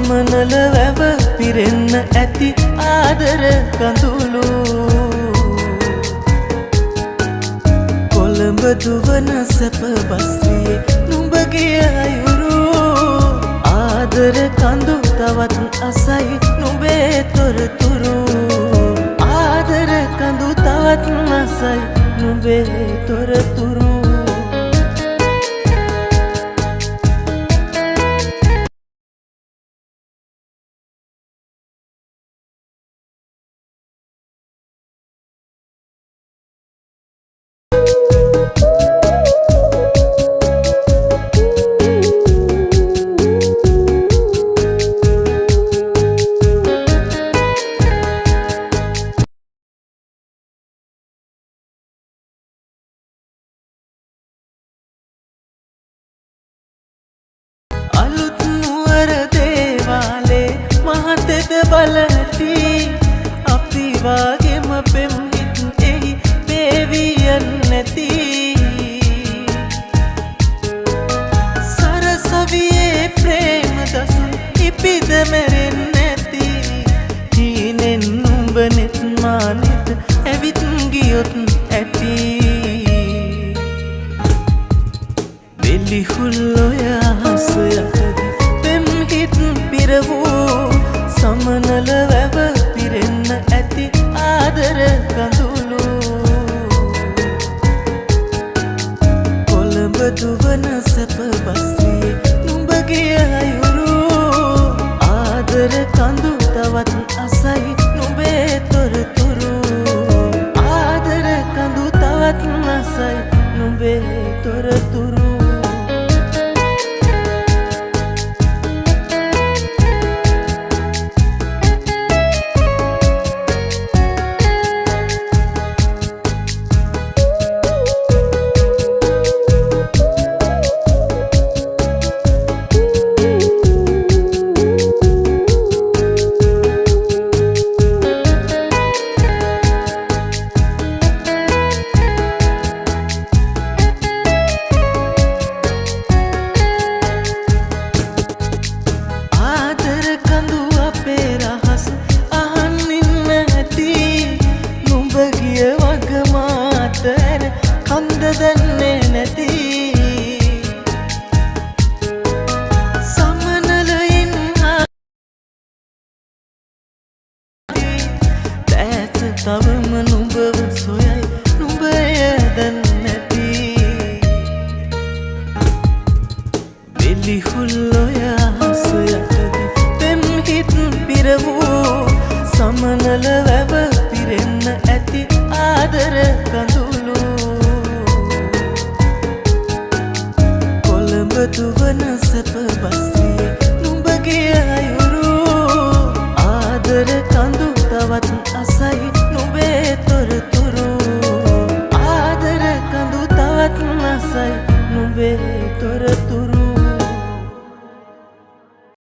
සමනල වැව පිරෙන්න ඇති ආදර කඳුළු කොළඹ දුවන සැප බස්රියේ නුඹගේ අයුරු ආදර කඳු තවත් අසයි නුඹේ තොරතුරු ආදර කඳු තවත් අසයි නුඹේ තොරතුරු අලුත් නුවර දේවාලේ මහතෙද බලති අපි වාගේම පෙම් හිත් එහි පේවියන් නැති සරසවියේ ප්‍රේම දසුන් ඉපිද මැරෙන් නැති හීනෙන් නුඹ නෙත් මානෙත් ඇවිත් ගියොත් ඇති වෙලිහුල්ලොය හස යටදී පෙම් හිත් පිරවූ සමනල වැව පිරෙන්න ඇති ආදර කඳුළු කොළඹ දුවන සැප බස්රියේ නුඹගේ අයුරු ආදර කඳු තවත් අසයි නුඹේ තොරතුරු ආදර කඳු තවත් අසයි නුඹේ තොරතුරු කන්ද දන්නේ නැති සමනලයින් දැස තවම නුඹව සොයයි නුඹය දන්නේ නැති වෙලිහුල්ලොය හස යටදී පෙම් හිත් පිරවූ සමනල වැව පිරෙන්න ඇති ආදර කඳුළු දුවන සැප බස්රියේ නුඹගේ අයුරු ආදර